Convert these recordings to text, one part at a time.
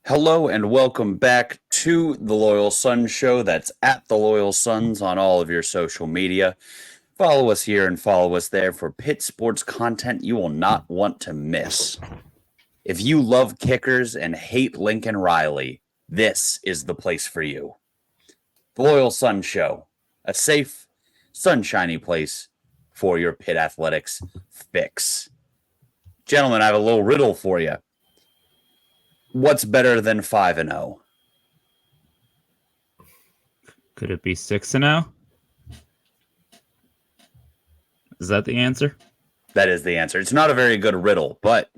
Hello and welcome back to the Loyal Sons Show. That's at the Loyal Sons on all of your social media. Follow us here and follow us there for Pitt sports content you will not want to miss. If you love kickers and hate Lincoln Riley, this is the place for you. The Loyal Sons Show, a safe, sunshiny place for your Pitt Athletics fix. Gentlemen, I have a little riddle for you. What's better than 5-0? Could it be 6-0? Is that the answer? That is the answer. It's not a very good riddle, but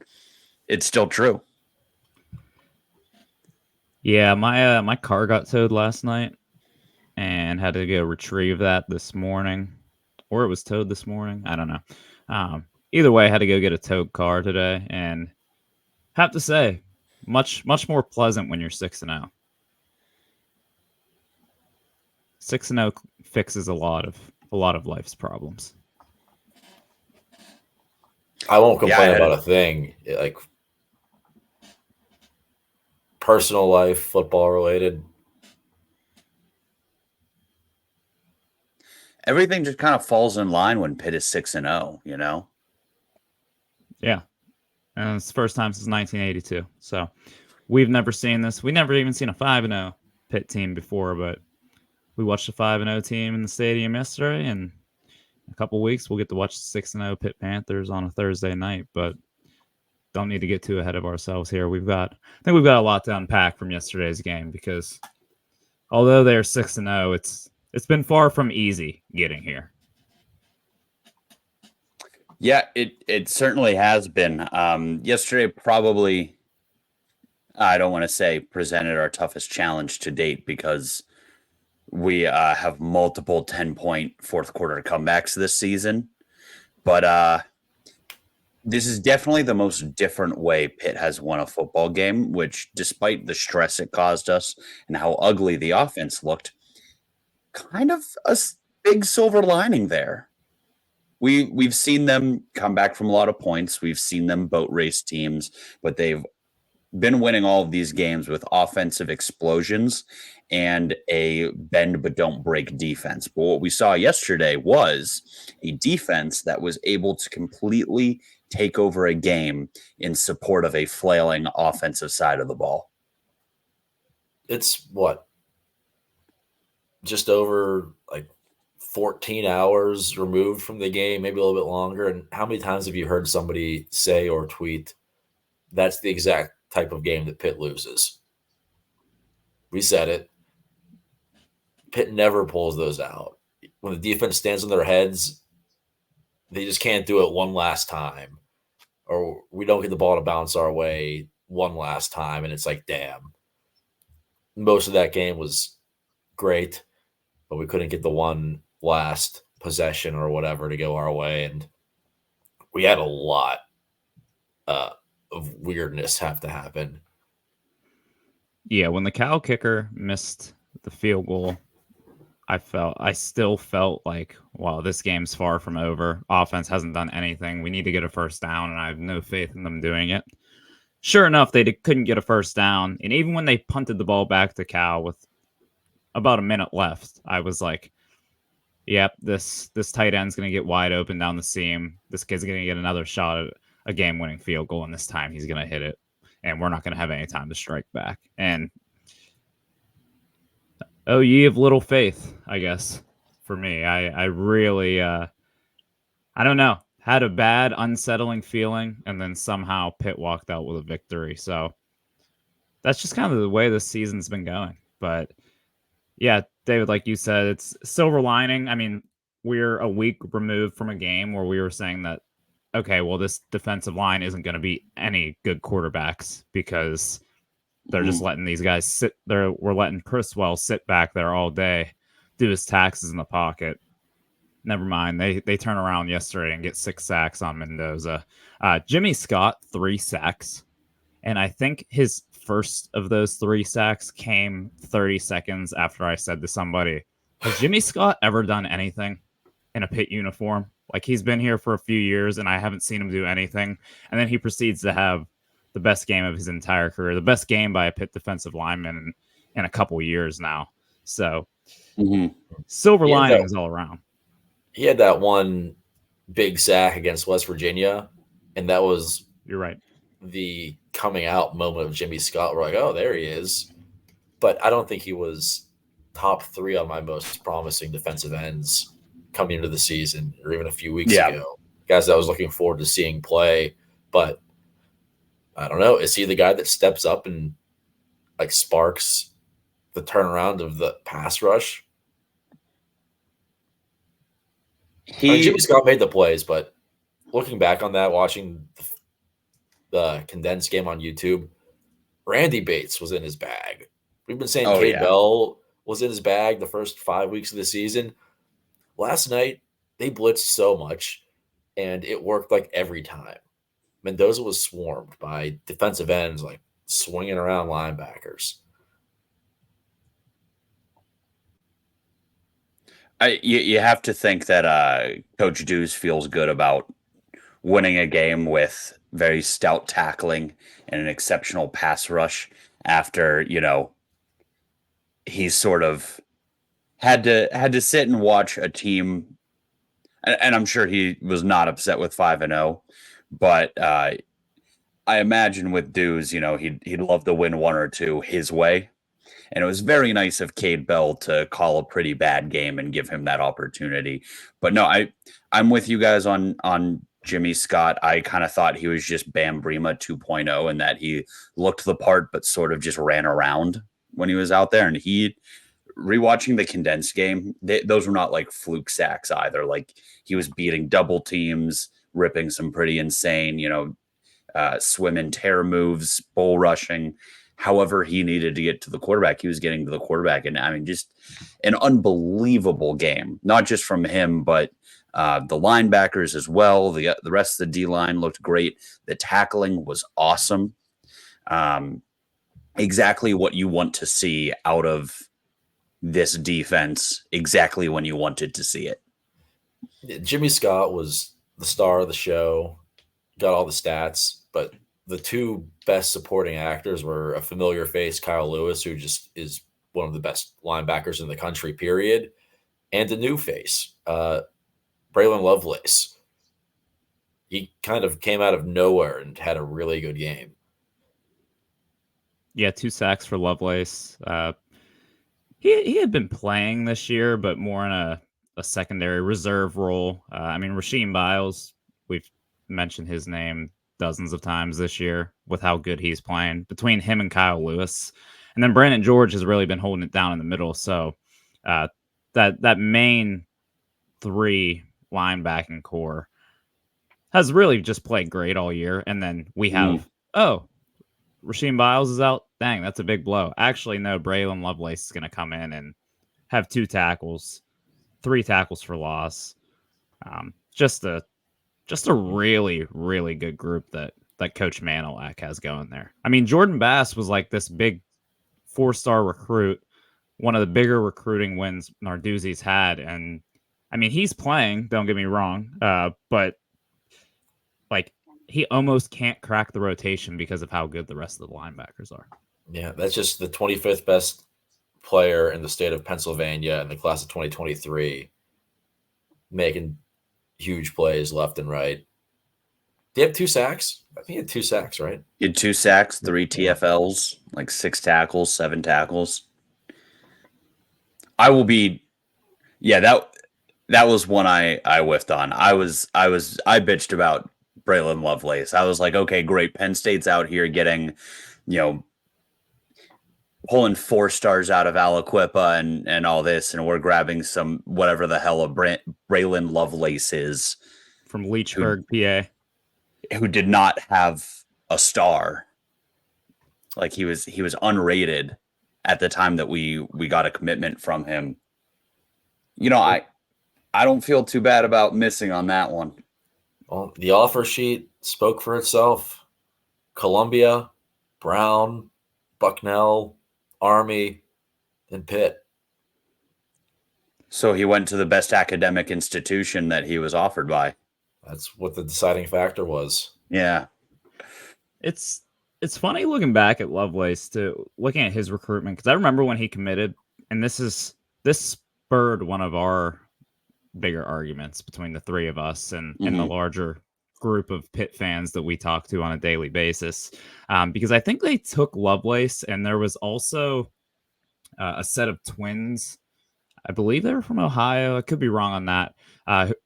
it's still true. Yeah, my car got towed last night and had to go retrieve that this morning. Or it was towed this morning. I don't know. Either way, I had to go get a towed car today, and have to say, much more pleasant when you're 6-0. 6-0 fixes a lot of life's problems. I won't complain about a thing. Like personal life, football related. Everything just kind of falls in line when Pitt is 6-0, you know? Yeah. And it's the first time since 1982. So we've never seen this. We never even seen a 5-0 Pitt team before, but we watched a 5-0 team in the stadium yesterday, and in a couple weeks we'll get to watch the 6-0 Pitt Panthers on a Thursday night, but don't need to get too ahead of ourselves here. I think we've got a lot to unpack from yesterday's game, because although they're 6-0, it's been far from easy getting here. Yeah, it certainly has been. Yesterday probably, I don't want to say presented our toughest challenge to date, because we have multiple 10-point fourth quarter comebacks this season. But this is definitely the most different way Pitt has won a football game, which, despite the stress it caused us and how ugly the offense looked, kind of a big silver lining there. We've seen them come back from a lot of points. We've seen them boat race teams, but they've been winning all of these games with offensive explosions and a bend but don't break defense. But what we saw yesterday was a defense that was able to completely take over a game in support of a flailing offensive side of the ball. It's what? Just over like 14 hours removed from the game, maybe a little bit longer. And how many times have you heard somebody say or tweet, that's the exact type of game that Pitt loses? We said it. Pitt never pulls those out. When the defense stands on their heads, they just can't do it one last time. Or we don't get the ball to bounce our way one last time, and it's like, damn. Most of that game was great, but we couldn't get the one last possession or whatever to go our way, and we had a lot of weirdness have to happen. Yeah, when the cow kicker missed the field goal, I still felt like, wow, this game's far from over. Offense hasn't done anything. We need to get a first down, and I have no faith in them doing it. Sure enough, they couldn't get a first down, and even when they punted the ball back to Cal with about a minute left, I was like, yep, this tight end's going to get wide open down the seam. This kid's going to get another shot at a game-winning field goal, and this time he's going to hit it, and we're not going to have any time to strike back. And oh, ye of little faith, I guess, for me. I really, I don't know, had a bad, unsettling feeling, and then somehow Pitt walked out with a victory. So that's just kind of the way this season's been going. But yeah, David, like you said, it's silver lining. I mean, we're a week removed from a game where we were saying that, okay, well, this defensive line isn't going to beat any good quarterbacks because they're just letting these guys sit there. We're letting Criswell sit back there all day, do his taxes in the pocket. Never mind. They turn around yesterday and get 6 sacks on Mendoza. Jimmy Scott, 3 sacks. And I think his first of those 3 sacks came 30 seconds after I said to somebody, has Jimmy Scott ever done anything in a Pitt uniform? Like, he's been here for a few years and I haven't seen him do anything. And then he proceeds to have the best game of his entire career, the best game by a Pitt defensive lineman in a couple years now. So silver linings all around. He had that one big sack against West Virginia, and that was You're right. the coming out moment of Jimmy Scott. We're like, oh, there he is. But I don't think he was top 3 on my most promising defensive ends coming into the season or even a few weeks ago. Guys that I was looking forward to seeing play. But I don't know. Is he the guy that steps up and like sparks the turnaround of the pass rush? Jimmy Scott made the plays, but looking back on that, watching the condensed game on YouTube, Randy Bates was in his bag. We've been saying Cade Bell was in his bag the first 5 weeks of the season. Last night, they blitzed so much, and it worked like every time. Mendoza was swarmed by defensive ends, like swinging around linebackers. You have to think that Coach Deuce feels good about winning a game with very stout tackling and an exceptional pass rush after, he sort of had to sit and watch a team, and I'm sure he was not upset with 5-0, but I imagine with Deuce, he'd love to win 1 or 2 his way. And it was very nice of Cade Bell to call a pretty bad game and give him that opportunity. But no, I'm with you guys on Jimmy Scott. I kind of thought he was just Bam Brima 2.0 and that he looked the part but sort of just ran around when he was out there. And rewatching the condensed game, those were not like fluke sacks either. Like he was beating double teams, ripping some pretty insane, swim and tear moves, bull rushing. However he needed to get to the quarterback, he was getting to the quarterback. And I mean, just an unbelievable game, not just from him, but the linebackers as well. The rest of the D-line looked great. The tackling was awesome. Exactly what you want to see out of this defense, exactly when you wanted to see it. Jimmy Scott was the star of the show, got all the stats, but the 2 best supporting actors were a familiar face, Kyle Lewis, who just is one of the best linebackers in the country, period, and a new face, Braylon Lovelace. He kind of came out of nowhere and had a really good game. Yeah, 2 sacks for Lovelace. He had been playing this year, but more in a secondary reserve role. Rasheem Biles, we've mentioned his name dozens of times this year with how good he's playing between him and Kyle Lewis. And then Brandon George has really been holding it down in the middle. So that main 3 linebacking core has really just played great all year. And then we have, Rasheem Biles is out. Dang, that's a big blow. Actually, no, Braylon Lovelace is going to come in and have 2 tackles, 3 tackles for loss. Just a really, really good group that Coach Manilak has going there. I mean, Jordan Bass was like this big 4-star recruit, one of the bigger recruiting wins Narduzzi's had. And I mean, he's playing, don't get me wrong, but like he almost can't crack the rotation because of how good the rest of the linebackers are. Yeah, that's just the 25th best player in the state of Pennsylvania in the class of 2023, making huge plays left and right. Did he have 2 sacks? I think he had 2 sacks, right? He had 2 sacks, 3 TFLs, like 6 tackles, 7 tackles. That was one I whiffed on. I bitched about Braylon Lovelace. I was like, okay, great. Penn State's out here getting, pulling 4 stars out of Aliquippa and all this, and we're grabbing some whatever the hell a Braylon Lovelace is from Leechburg, PA, who did not have a star. Like he was unrated at the time that we got a commitment from him. I don't feel too bad about missing on that one. Well, the offer sheet spoke for itself. Columbia, Brown, Bucknell, Army, and Pitt. So he went to the best academic institution that he was offered by. That's what the deciding factor was. Yeah. It's It's funny looking back at Lovelace to looking at his recruitment, because I remember when he committed, and this spurred one of our bigger arguments between the three of us and the larger group of Pitt fans that we talk to on a daily basis, because I think they took Lovelace, and there was also a set of twins. I believe they were from Ohio. I could be wrong on that.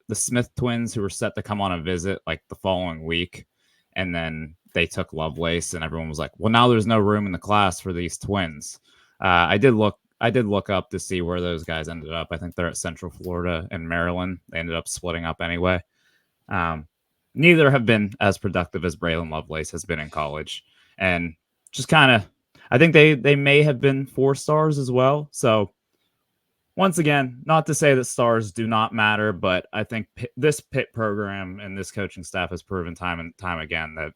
The Smith twins, who were set to come on a visit like the following week, and then they took Lovelace, and everyone was like, "Well, now there's no room in the class for these twins." I did look up to see where those guys ended up. I think they're at Central Florida and Maryland. They ended up splitting up anyway. Neither have been as productive as Braylon Lovelace has been in college, and just kind of, I think they may have been 4 stars as well. So once again, not to say that stars do not matter, but I think this Pitt program and this coaching staff has proven time and time again that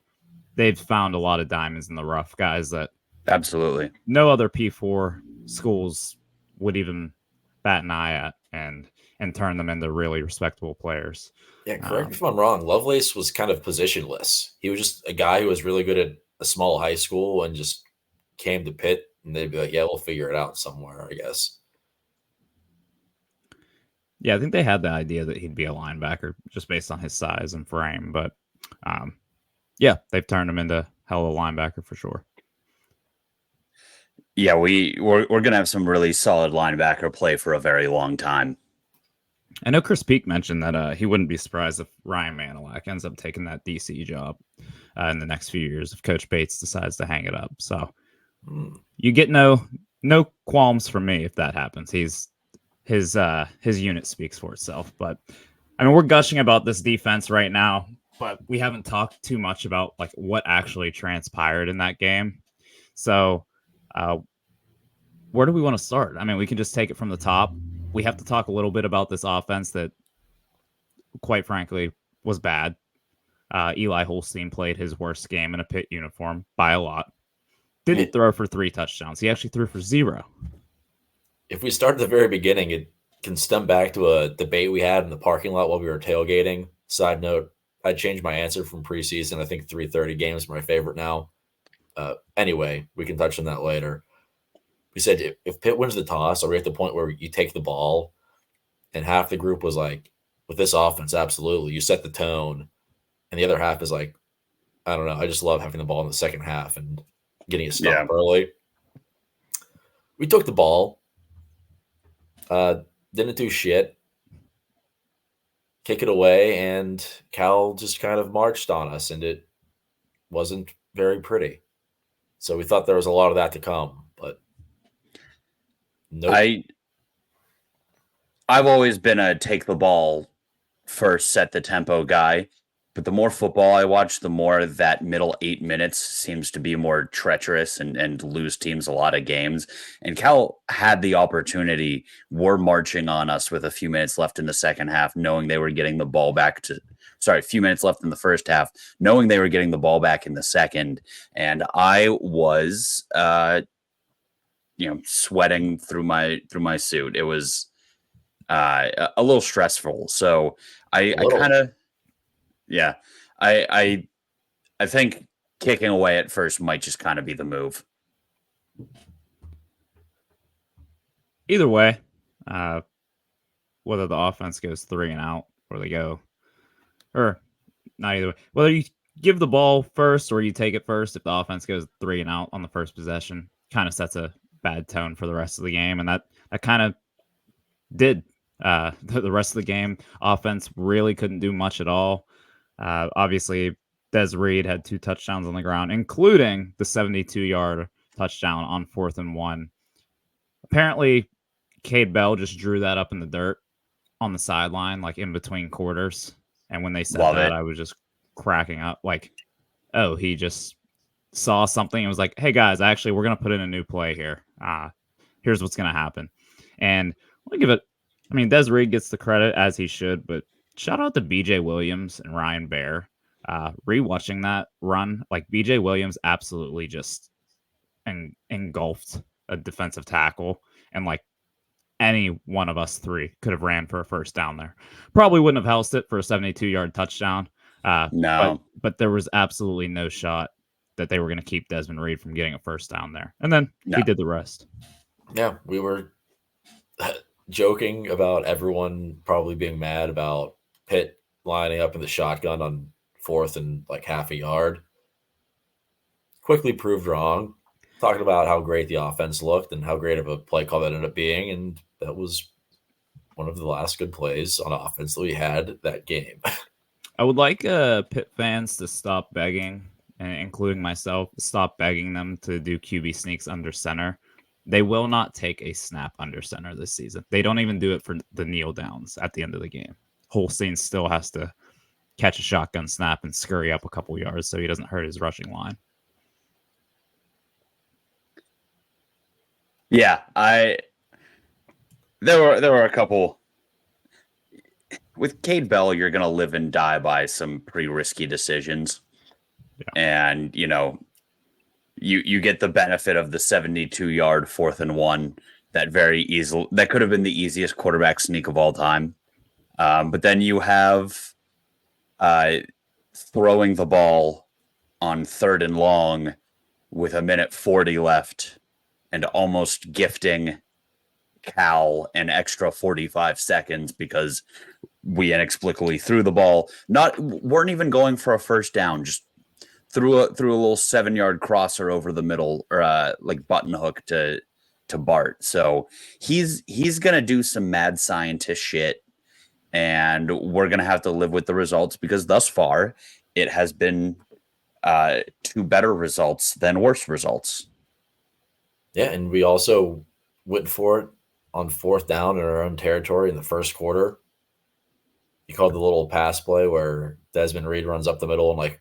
they've found a lot of diamonds in the rough, guys that absolutely no other P4 schools would even bat an eye at and turn them into really respectable players. Yeah, correct me if I'm wrong. Lovelace was kind of positionless. He was just a guy who was really good at a small high school and just came to Pitt, and they'd be like, "Yeah, we'll figure it out somewhere," I guess. Yeah, I think they had the idea that he'd be a linebacker just based on his size and frame, but yeah, they've turned him into hell of a linebacker for sure. Yeah, we're gonna have some really solid linebacker play for a very long time. I know Chris Peak mentioned that he wouldn't be surprised if Ryan Manilak ends up taking that DC job in the next few years if Coach Bates decides to hang it up. So you get no qualms from me if that happens. His unit speaks for itself. But I mean, we're gushing about this defense right now, but we haven't talked too much about like what actually transpired in that game. So where do we want to start? I mean, we can just take it from the top. We have to talk a little bit about this offense that, quite frankly, was bad. Eli Holstein played his worst game in a Pitt uniform by a lot. Didn't throw for 3 touchdowns. He actually threw for 0. If we start at the very beginning, it can stem back to a debate we had in the parking lot while we were tailgating. Side note, I changed my answer from preseason. I think 3:30 games is my favorite now. Anyway, we can touch on that later. We said if Pitt wins the toss, are we at the point where you take the ball? And half the group was like, with this offense, absolutely. You set the tone. And the other half is like, I don't know. I just love having the ball in the second half and getting it stopped early. We took the ball. Didn't do shit. Kick it away, and Cal just kind of marched on us, and it wasn't very pretty. So we thought there was a lot of that to come, but nope. I've always been a take the ball first, set the tempo guy. But the more football I watch, the more that middle 8 minutes seems to be more treacherous and lose teams a lot of games. And Cal had the opportunity. We're marching on us with a few minutes left in the second half, knowing they were getting the ball back to – sorry, a few minutes left in the first half, knowing they were getting the ball back in the second. And I was sweating through my suit. It was a little stressful. So I kind of – yeah, I think kicking away at first might just kind of be the move. Either way, whether the offense goes 3 and out or they go, or not either way, whether you give the ball first or you take it first, if the offense goes 3 and out on the first possession, kind of sets a bad tone for the rest of the game. And that kind of did the rest of the game. Offense really couldn't do much at all. Obviously, Des Reed had 2 touchdowns on the ground, including the 72-yard touchdown on 4th and 1. Apparently, Cade Bell just drew that up in the dirt on the sideline, like in between quarters. And when they said I was just cracking up. Like, oh, he just saw something and was like, hey, guys, actually, we're going to put in a new play here. Here's what's going to happen. And I'll give it, I mean, Des Reed gets the credit as he should, but shout out to BJ Williams and Ryan Baer. Rewatching that run, like BJ Williams absolutely just engulfed a defensive tackle, and like any one of us 3 could have ran for a first down there. Probably wouldn't have housed it for a 72-yard touchdown. No, but there was absolutely no shot that they were going to keep Desmond Reed from getting a first down there. And then he did the rest. Yeah, we were joking about everyone probably being mad about Pitt lining up in the shotgun on 4th and like half a yard. Quickly proved wrong. Talking about how great the offense looked and how great of a play call that ended up being. And that was one of the last good plays on offense that we had that game. I would like Pitt fans to stop begging, including myself, stop begging them to do QB sneaks under center. They will not take a snap under center this season. They don't even do it for the kneel downs at the end of the game. Holstein still has to catch a shotgun snap and scurry up a couple yards so he doesn't hurt his rushing line. Yeah, there were a couple. With Cade Bell, you're going to live and die by some pretty risky decisions. Yeah. And, you get the benefit of the 72-yard 4th and 1 that could have been the easiest quarterback sneak of all time. But then you have throwing the ball on 3rd and long with 1:40 left and almost gifting Cal an extra 45 seconds because we inexplicably threw the ball. Weren't even going for a first down, just threw a little 7-yard crosser over the middle, or like button hook to Bart. So he's gonna do some mad scientist shit, and we're gonna have to live with the results because thus far it has been 2 better results than worse results. Yeah, and we also went for it on 4th down in our own territory in the first quarter. You called the little pass play where Desmond Reed runs up the middle and like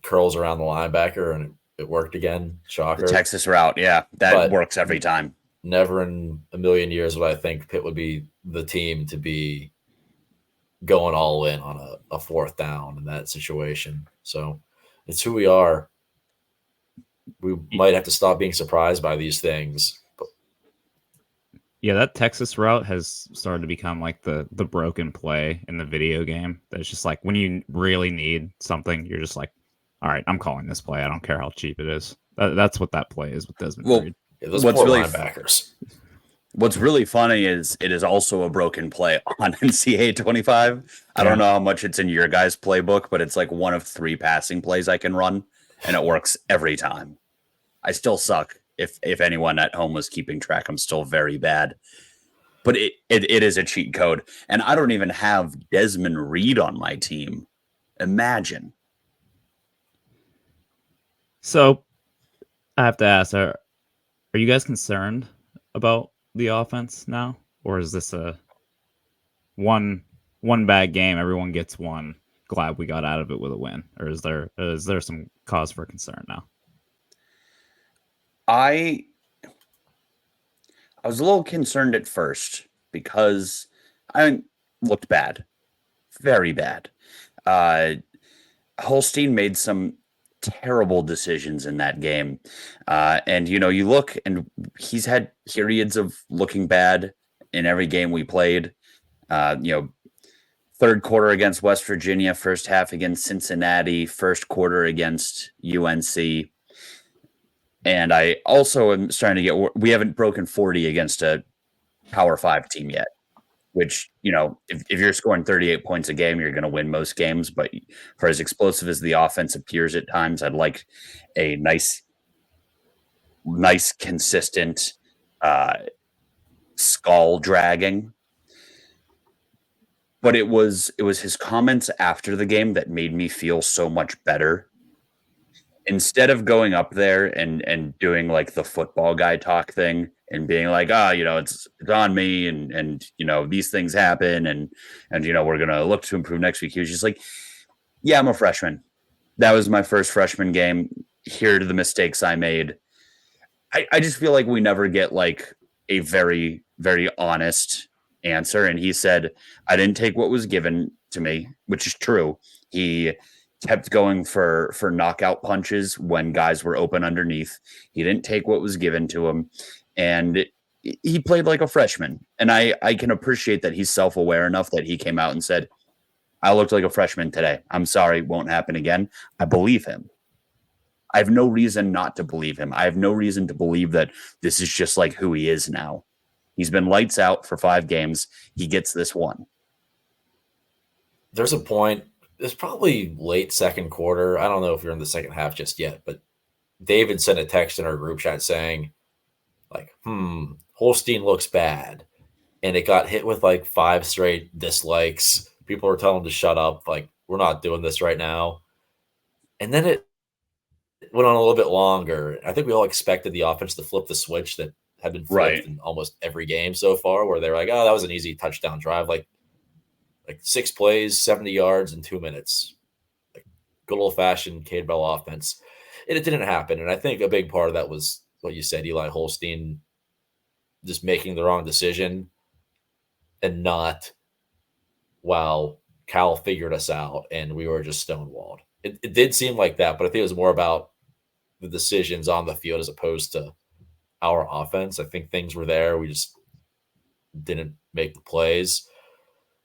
curls around the linebacker, and it worked again. Shocker. The Texas route, yeah, that works every time. Never in a million years would I think Pitt would be the team to be going all in on a 4th down in that situation. So it's who we are. We might have to stop being surprised by these things. Yeah, that Texas route has started to become like the broken play in the video game. That's just like when you really need something, you're just like, all right, I'm calling this play. I don't care how cheap it is. That's what that play is with Desmond Reed. Yeah, those poor linebackers. What's really funny is it is also a broken play on NCAA 25. I don't know how much it's in your guys' playbook, but it's like one of 3 passing plays I can run, and it works every time. I still suck. If anyone at home was keeping track, I'm still very bad. But it is a cheat code. And I don't even have Desmond Reed on my team. Imagine. So I have to ask, are you guys concerned about the offense now? Or is this a one bad game, everyone gets one, glad we got out of it with a win? Or is there some cause for concern now? I was a little concerned at first because I looked bad, very bad. Holstein made some terrible decisions in that game. And, you look and he's had periods of looking bad in every game we played. 3rd quarter against West Virginia, first half against Cincinnati, first quarter against UNC. And I also am starting to we haven't broken 40 against a Power 5 team yet, which, if you're scoring 38 points a game, you're going to win most games. But for as explosive as the offense appears at times, I'd like a nice, consistent skull dragging. But it was his comments after the game that made me feel so much better. Instead of going up there and doing like the football guy talk thing and being like, it's on me and these things happen and we're going to look to improve next week. He was just like, yeah, I'm a freshman. That was my first freshman game. Here are the mistakes I made. I just feel like we never get like a very, very honest answer. And he said, I didn't take what was given to me, which is true. He kept going for knockout punches when guys were open underneath. He didn't take what was given to him, and he played like a freshman. And I can appreciate that he's self-aware enough that he came out and said, I looked like a freshman today. I'm sorry, won't happen again. I believe him. I have no reason not to believe him. I have no reason to believe that this is just like who he is now. He's been lights out for 5 games. He gets this one. There's a point, it's probably late second quarter. I don't know if you're in the second half just yet, but David sent a text in our group chat saying, like, Holstein looks bad. And it got hit with like 5 straight dislikes. People were telling him to shut up. Like, we're not doing this right now. And then it went on a little bit longer. I think we all expected the offense to flip the switch that had been flipped in almost every game so far, where they were like, oh, that was an easy touchdown drive. Like 6 plays, 70 yards in 2 minutes. Like good old-fashioned Cade Bell offense. And it didn't happen. And I think a big part of that was what you said, Eli Holstein just making the wrong decision and not, wow, Cal figured us out and we were just stonewalled. It did seem like that, but I think it was more about the decisions on the field as opposed to our offense. I think things were there. We just didn't make the plays.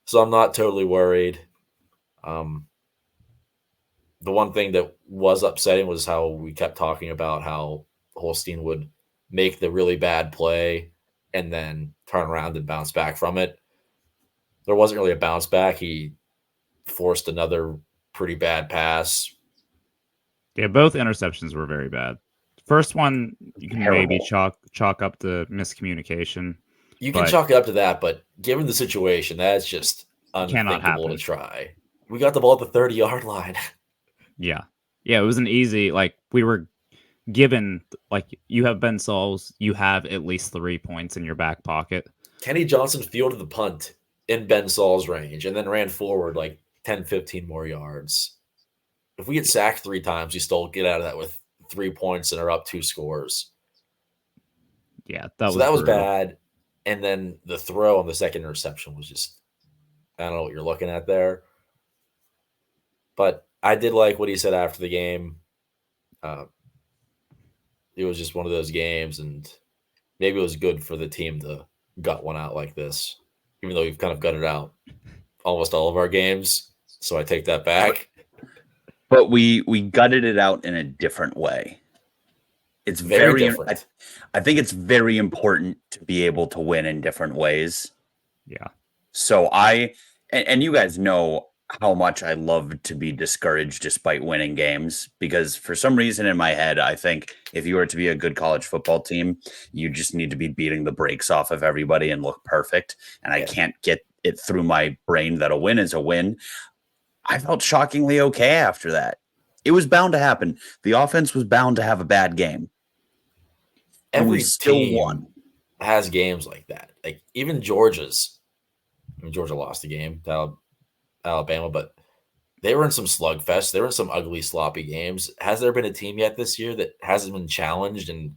So I'm not totally worried. The one thing that was upsetting was how we kept talking about how Holstein would make the really bad play and then turn around and bounce back from it. There wasn't really a bounce back. He forced another pretty bad pass. Yeah, both interceptions were very bad. First one, you can maybe chalk up to miscommunication. You can chalk it up to that, but given the situation, that's just unthinkable to try. We got the ball at the 30-yard line. Yeah. Yeah, it was an easy, like, we were given, like, you have Ben Sauls, you have at least 3 points in your back pocket. Kenny Johnson fielded the punt in Ben Saul's range and then ran forward like 10, 15 more yards. If we get sacked 3 times, you still get out of that with 3 points and are up 2 scores. Yeah, that was bad. And then the throw on the second interception was just, I don't know what you're looking at there. But I did like what he said after the game. It was just one of those games, and maybe it was good for the team to gut one out like this, even though we've kind of gutted out almost all of our games. So I take that back. But we gutted it out in a different way. It's very different. I think it's very important to be able to win in different ways. Yeah. So and you guys know how much I love to be discouraged despite winning games, because for some reason in my head, I think if you were to be a good college football team, you just need to be beating the brakes off of everybody and look perfect. And I can't get it through my brain that a win is a win. I felt shockingly okay after that. It was bound to happen. The offense was bound to have a bad game. And we still won. Has games like that. Like even Georgia lost the game to Alabama, but they were in some slugfest. They were in some ugly, sloppy games. Has there been a team yet this year that hasn't been challenged and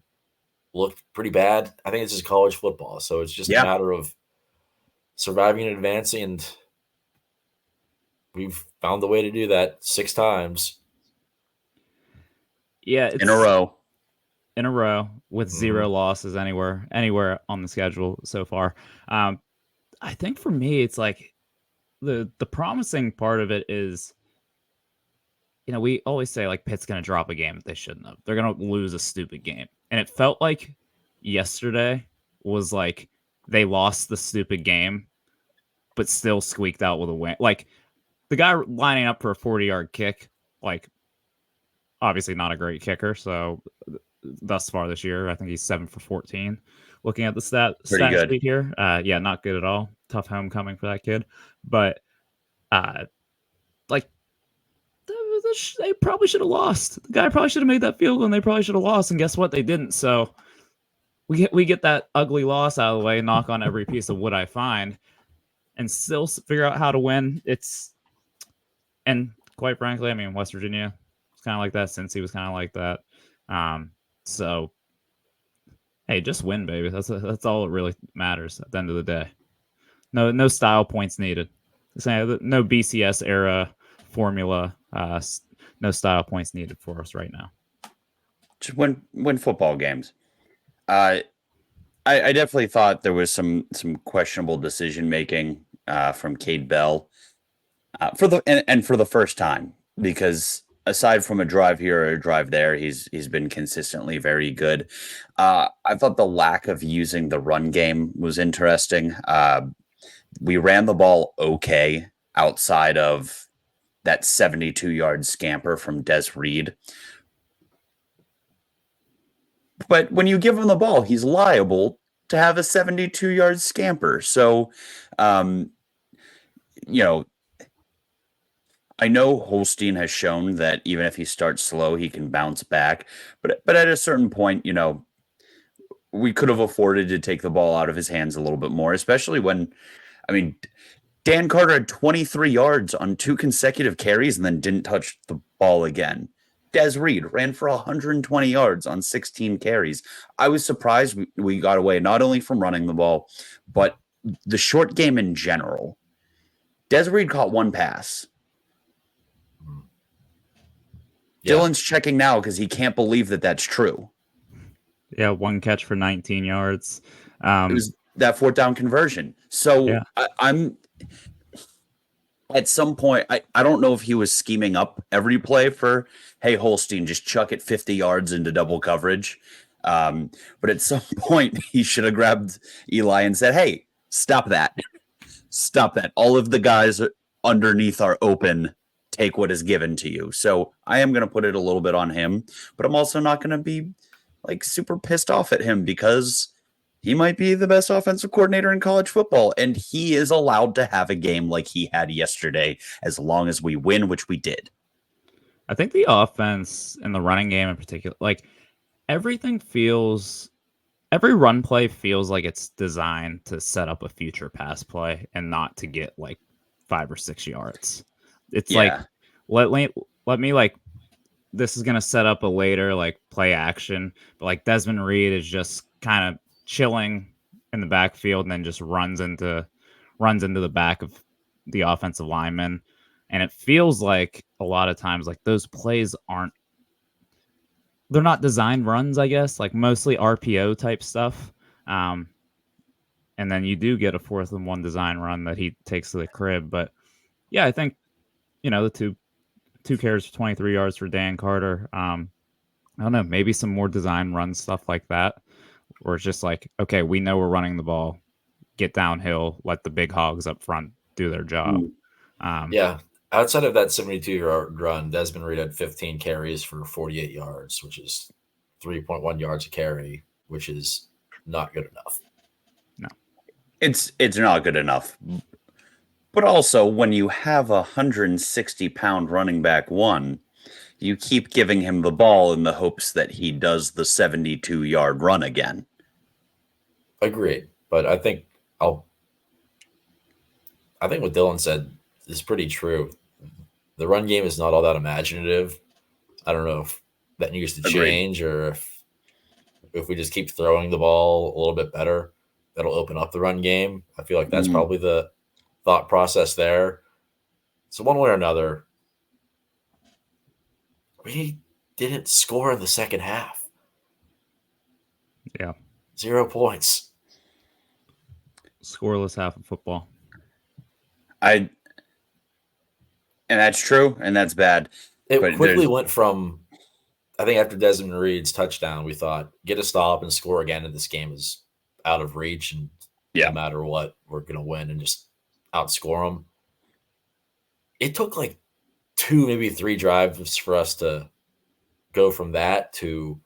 looked pretty bad? I think it's just college football. So it's just a matter of surviving and advancing, and we've found the way to do that 6 times. Yeah, in a row with 0 losses anywhere on the schedule so far. I think for me, it's like the promising part of it is, we always say like Pitt's going to drop a game that they shouldn't have. They're going to lose a stupid game. And it felt like yesterday was like they lost the stupid game, but still squeaked out with a win. Like the guy lining up for a 40-yard kick, like obviously not a great kicker. So thus far this year, I think he's 7 for 14. Looking at the stat sheet here, not good at all. Tough homecoming for that kid, but they probably should have lost. The guy probably should have made that field goal, and they probably should have lost. And guess what? They didn't. So we get that ugly loss out of the way, knock on every piece of wood I find, and still figure out how to win. And quite frankly, I mean, West Virginia was kind of like that. Cincy was kind of like that. So hey, just win, baby. That's all that really matters at the end of the day. No style points needed. No BCS era formula. No style points needed for us right now. Just win football games. I definitely thought there was some questionable decision making from Cade Bell for the first time, because aside from a drive here or a drive there, he's been consistently very good. I thought the lack of using the run game was interesting. We ran the ball okay outside of that 72-yard scamper from Des Reed. But when you give him the ball, he's liable to have a 72-yard scamper. So, um, you know, I know Holstein has shown that even if he starts slow, he can bounce back. But at a certain point, we could have afforded to take the ball out of his hands a little bit more, especially when, I mean, Dan Carter had 23 yards on 2 consecutive carries and then didn't touch the ball again. Des Reed ran for 120 yards on 16 carries. I was surprised we got away not only from running the ball, but the short game in general. Des Reed caught 1 pass. Yeah. Dylan's checking now because he can't believe that that's true. Yeah, 1 catch for 19 yards. It was that 4th down conversion. So Yeah. I'm at some point, I don't know if he was scheming up every play for, hey, Holstein, just chuck it 50 yards into double coverage. But at some point, he should have grabbed Eli and said, hey, stop that. Stop that. All of the guys underneath are open. Take what is given to you. So I am going to put it a little bit on him, but I'm also not going to be like super pissed off at him because he might be the best offensive coordinator in college football, and he is allowed to have a game like he had yesterday as long as we win, which we did. I think the offense and the running game in particular, like every run play feels like it's designed to set up a future pass play and not to get like 5 or 6 yards. It's like, let me like, this is going to set up a later like play action, but like Desmond Reed is just kind of chilling in the backfield and then just runs into the back of the offensive lineman. And it feels like a lot of times like those plays they're not designed runs, I guess, like mostly RPO type stuff. And then you do get a 4th and 1 design run that he takes to the crib. But yeah, I think, the two carries for 23 yards for Dan Carter. I don't know, maybe some more design run stuff like that, where it's just like, okay, we know we're running the ball, get downhill, let the big hogs up front do their job. Yeah. Outside of that 72-yard run, Desmond Reed had 15 carries for 48 yards, which is 3.1 yards a carry, which is not good enough. No. It's not good enough. But also, when you have a 160-pound running back 1, you keep giving him the ball in the hopes that he does the 72-yard run again. Agreed. But I think what Dylan said is pretty true. The run game is not all that imaginative. I don't know if that needs to change or if we just keep throwing the ball a little bit better, that'll open up the run game. I feel like that's probably the thought process there. So one way or another, we didn't score in the second half. Yeah. 0 points. Scoreless half of football. And that's true, and that's bad. It quickly went from, I think after Desmond Reed's touchdown, we thought, get a stop and score again, and this game is out of reach, and no matter what, we're going to win and just outscore them. It took like 2, maybe 3 drives for us to go from that to,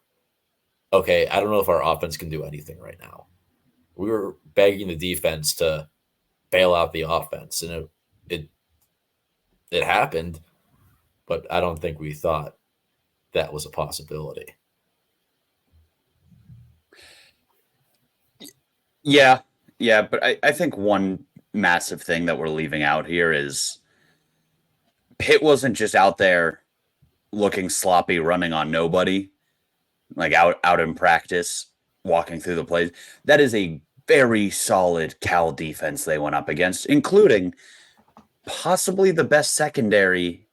okay, I don't know if our offense can do anything right now. We were begging the defense to bail out the offense, and it happened, but I don't think we thought that was a possibility. Yeah, but I think one massive thing that we're leaving out here is Pitt wasn't just out there looking sloppy, running on nobody, like out in practice, walking through the plays. That is a very solid Cal defense they went up against, including possibly the best secondary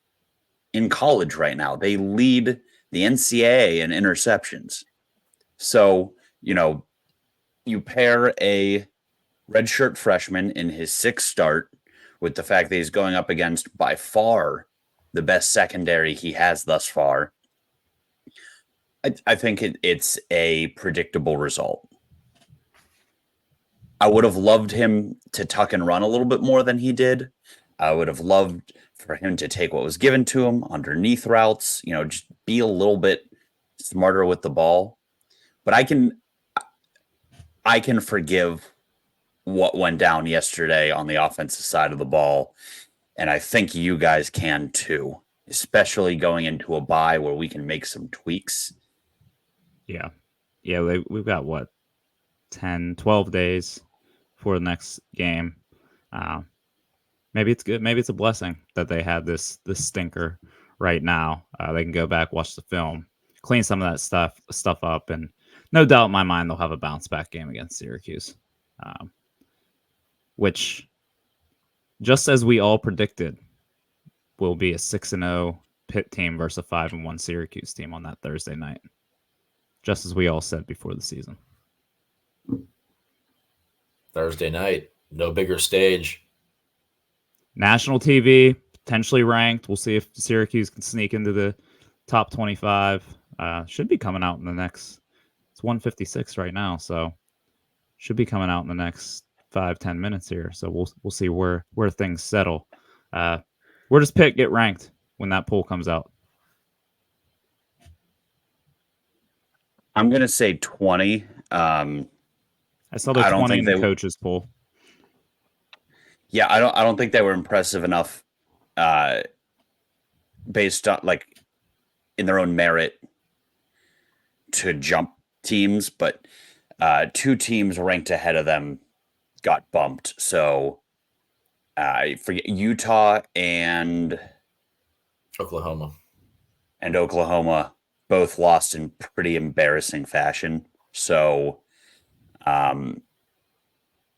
in college right now. They lead the NCAA in interceptions. So, you pair a redshirt freshman in his 6th start with the fact that he's going up against by far the best secondary he has thus far. I think it's a predictable result. I would have loved him to tuck and run a little bit more than he did. I would have loved for him to take what was given to him underneath routes, just be a little bit smarter with the ball. But I can forgive what went down yesterday on the offensive side of the ball. And I think you guys can too, especially going into a bye where we can make some tweaks. Yeah. We've got what, 10, 12 days for the next game. Maybe it's good. Maybe it's a blessing that they had this stinker right now. They can go back, watch the film, clean some of that stuff up, and no doubt in my mind they'll have a bounce back game against Syracuse, which, just as we all predicted, will be a 6-0 Pitt team versus a 5-1 Syracuse team on that Thursday night, just as we all said before the season. Thursday night, no bigger stage. National TV, potentially ranked. We'll see if Syracuse can sneak into the top 25. Should be coming out in the next. It's 1:56 right now, so should be coming out in the next 5-10 minutes here. So we'll see where things settle. Where does Pitt get ranked when that poll comes out? I'm gonna say 20. I saw the 20 in the coaches poll. Yeah, I don't think they were impressive enough, based on in their own merit to jump teams, but 2 teams ranked ahead of them got bumped. So I forget, Utah and Oklahoma both lost in pretty embarrassing fashion. So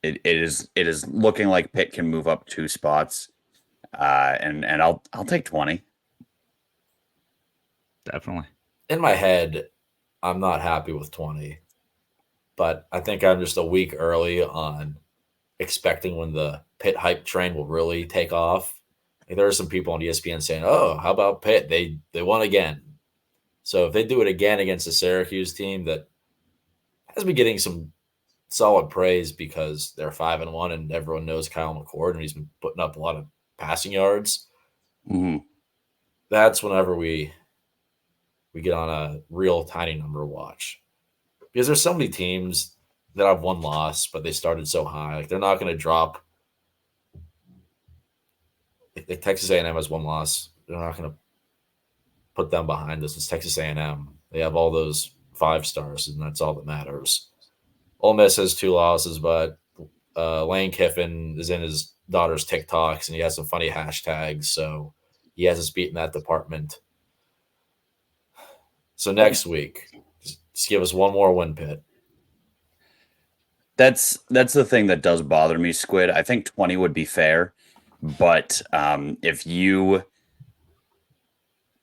it is looking like Pitt can move up 2 spots, and I'll take 20. Definitely. In my head, I'm not happy with 20, but I think I'm just a week early on expecting when the Pitt hype train will really take off. There are some people on ESPN saying, "Oh, how about Pitt? They won again." So if they do it again against a Syracuse team that has been getting some solid praise because they're 5-1 and everyone knows Kyle McCord and he's been putting up a lot of passing yards. Mm-hmm. That's whenever we get on a real tiny number watch, because there's so many teams that have one loss, but they started so high. Like, they're not going to drop. Like Texas A&M has one loss. They're not going to put them behind us. It's Texas A&M. They have all those 5 stars, and that's all that matters. Ole Miss has 2 losses, but Lane Kiffin is in his daughter's TikToks, and he has some funny hashtags, so he has us beat in that department. So next week, just give us one more win, Pitt. That's the thing that does bother me, Squid. I think 20 would be fair, but if you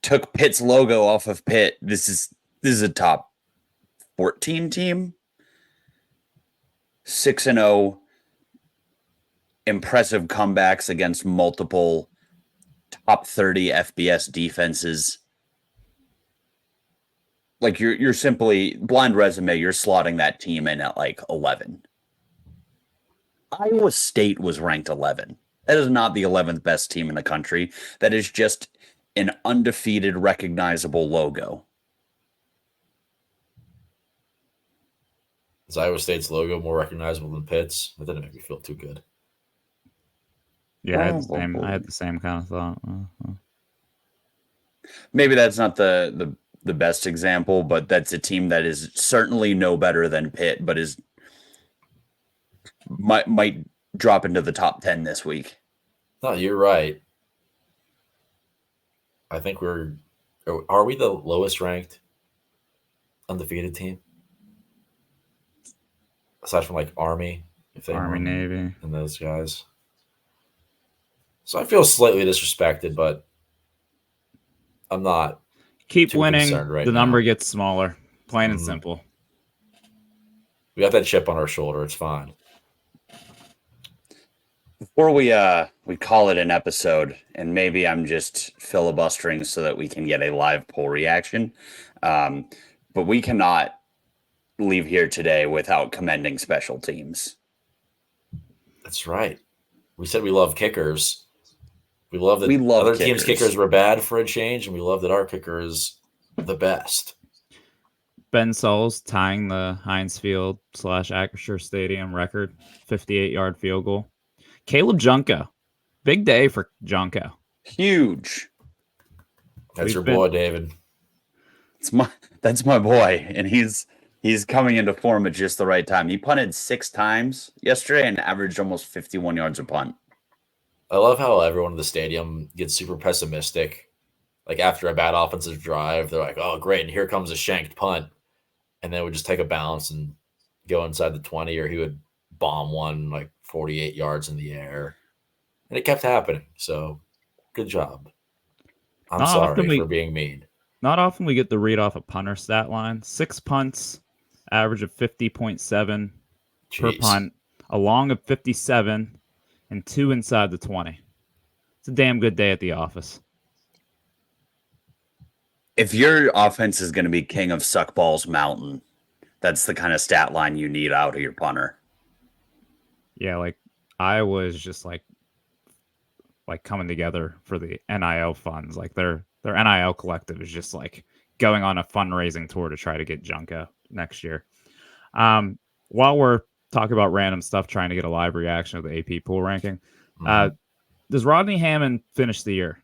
took Pitt's logo off of Pitt, this is a top 14 team. 6-0, impressive comebacks against multiple top 30 FBS defenses. Like, you're simply blind resume. You're slotting that team in at 11. Iowa State was ranked 11. That is not the 11th best team in the country. That is just an undefeated, recognizable logo. Is Iowa State's logo more recognizable than Pitt's? That didn't make me feel too good. Yeah, I had the same kind of thought. Maybe that's not the best example, but that's a team that is certainly no better than Pitt, but might drop into the top 10 this week. No, you're right. I think are we the lowest ranked undefeated team? Aside from Army, if they Army, Navy, and those guys. So I feel slightly disrespected, but I'm not. Keep winning. Right the now. Number gets smaller. Plain and simple. We got that chip on our shoulder. It's fine. Before we call it an episode, and maybe I'm just filibustering so that we can get a live poll reaction, um, but we cannot leave here today without commending special teams. That's right. We said we love kickers. We love that We love other teams' kickers. kickers were bad for a change, and we love that our kicker is the best. Ben Sauls tying the Heinz Field / Acrisure Stadium record, 58-yard field goal. Caleb Junko, big day for Junko. Huge. That's your boy, David. That's my boy, and he's coming into form at just the right time. He punted 6 times yesterday and averaged almost 51 yards a punt. I love how everyone in the stadium gets super pessimistic. Like after a bad offensive drive, they're like, "Oh, great, and here comes a shanked punt," and then would just take a bounce and go inside the 20, or he would bomb one like 48 yards in the air, and it kept happening. So, good job. I'm Not sorry often we- for being mean. Not often we get the read off a punter stat line. 6 punts, average of 50.7 per Jeez. punt, a long of 57, and 2 inside the 20. It's a damn good day at the office. If your offense is going to be king of Suckballs Mountain, that's the kind of stat line you need out of your punter. Yeah, like I was just like coming together for the NIL funds. Like their NIL collective is just like going on a fundraising tour to try to get Junko next year. While we're talking about random stuff, trying to get a live reaction of the AP pool ranking, does Rodney Hammond finish the year?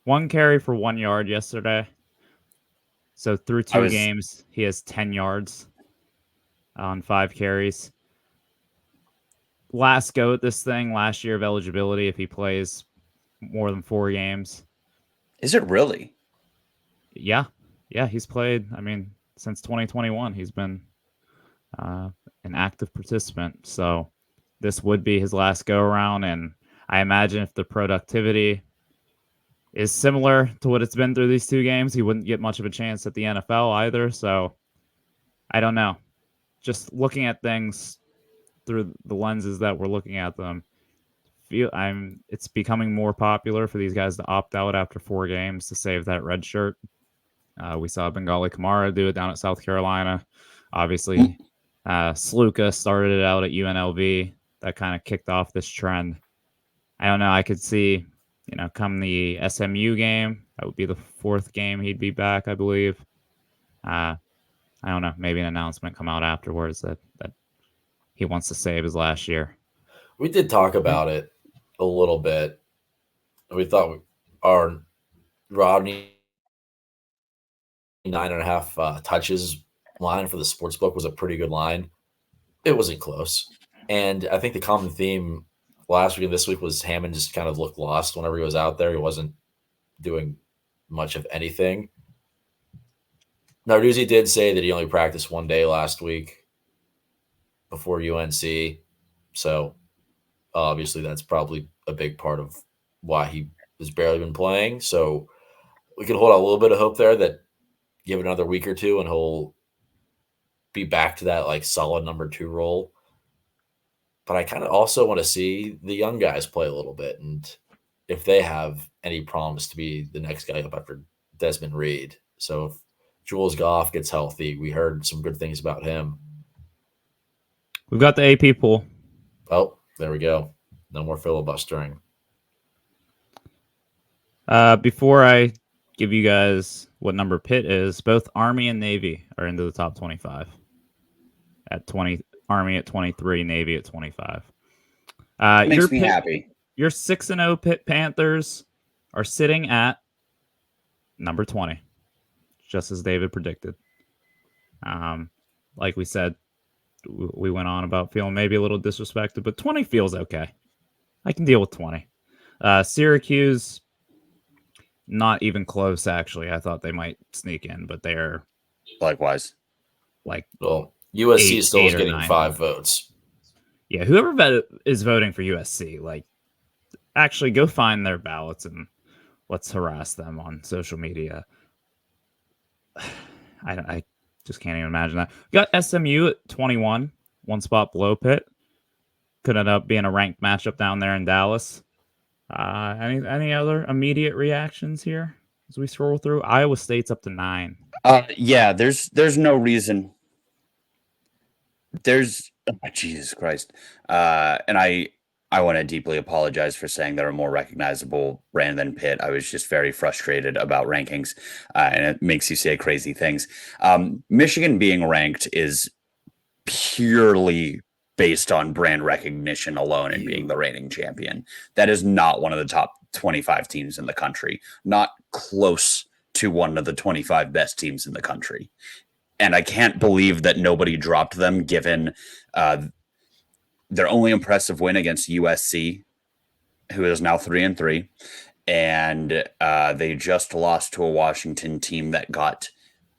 1 carry for 1 yard yesterday. So through 2 games, he has 10 yards on 5 carries. Last go at this thing, last year of eligibility if he plays more than 4 games. Is it really? Yeah, he's played. I mean, since 2021, he's been an active participant. So this would be his last go around, and I imagine if the productivity is similar to what it's been through these 2 games, he wouldn't get much of a chance at the NFL either. So I don't know. Just looking at things through the lenses that we're looking at them, it's becoming more popular for these guys to opt out after 4 games to save that red shirt. We saw Bengali Kamara do it down at South Carolina. Obviously, Sluka started it out at UNLV. That kind of kicked off this trend. I don't know. I could see, come the SMU game, that would be the 4th game he'd be back, I believe. I don't know. Maybe an announcement come out afterwards that he wants to save his last year. We did talk about it a little bit. We thought our Rodney 9.5 touches line for the sportsbook was a pretty good line. It wasn't close. And I think the common theme last week and this week was Hammond just kind of looked lost whenever he was out there. He wasn't doing much of anything. Narduzzi did say that he only practiced 1 day last week before UNC. So obviously that's probably a big part of why he has barely been playing. So we can hold out a little bit of hope there that give it another week or 2 and he'll be back to that like solid number 2 role. But I kind of also want to see the young guys play a little bit and if they have any promise to be the next guy up after Desmond Reed. So if Jules Goff gets healthy, we heard some good things about him. We've got the AP pool. Oh, there we go. No more filibustering. Before I give you guys what number Pitt is, both Army and Navy are into the top 25. At 20, Army at 23, Navy at 25. Makes me happy. Your 6-0 Pitt Panthers are sitting at number 20, just as David predicted. Like we said, we went on about feeling maybe a little disrespected, but 20 feels okay. I can deal with 20. Syracuse, not even close, actually. I thought they might sneak in, but they're likewise. Well, USC still is getting 5 votes. Yeah, whoever is voting for USC, like, actually go find their ballots and let's harass them on social media. I just can't even imagine that. We got SMU at 21, one spot below Pitt. Could end up being a ranked matchup down there in Dallas. Any other immediate reactions here as we scroll through? Iowa State's up to 9. Yeah, there's no reason. Jesus Christ. And I want to deeply apologize for saying they're a more recognizable brand than Pitt. I was just very frustrated about rankings, and it makes you say crazy things. Michigan being ranked is purely based on brand recognition alone and being the reigning champion. That is not one of the top 25 teams in the country, not close to one of the 25 best teams in the country. And I can't believe that nobody dropped them given their only impressive win against USC, who is now 3-3. And they just lost to a Washington team that got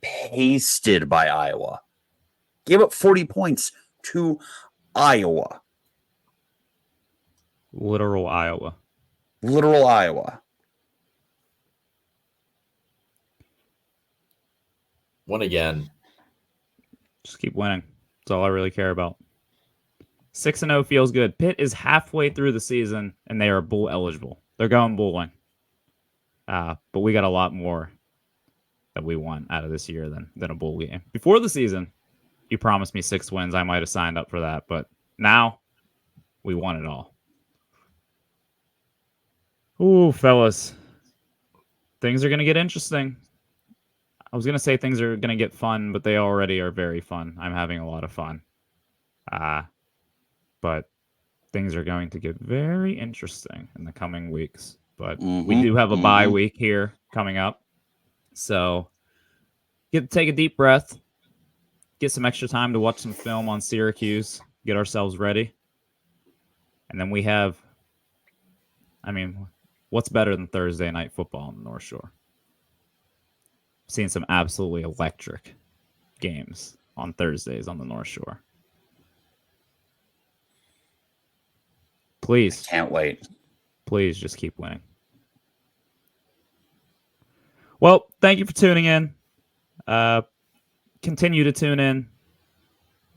pasted by Iowa. Gave up 40 points to Iowa. Literal Iowa. Literal Iowa. Win again. Just keep winning. That's all I really care about. 6-0 feels good. Pitt is halfway through the season, and they are bowl eligible. They're going bowling. But we got a lot more that we want out of this year than a bowl game. Before the season, you promised me 6 wins. I might have signed up for that. But now, we want it all. Ooh, fellas. Things are going to get interesting. I was going to say things are going to get fun, but they already are very fun. I'm having a lot of fun. But things are going to get very interesting in the coming weeks. But we do have a bye week here coming up. So get to take a deep breath, get some extra time to watch some film on Syracuse, get ourselves ready. And then we have, what's better than Thursday night football on the North Shore? Seen some absolutely electric games on Thursdays on the North Shore. Please. Can't wait. Please just keep winning. Well, thank you for tuning in. Continue to tune in.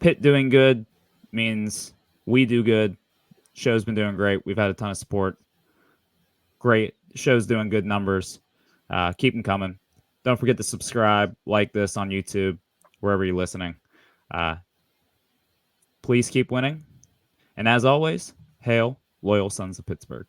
Pitt doing good means we do good. Show's been doing great. We've had a ton of support. Great. Show's doing good numbers. Keep them coming. Don't forget to subscribe, like this on YouTube, wherever you're listening. Please keep winning. And as always, hail, loyal sons of Pittsburgh.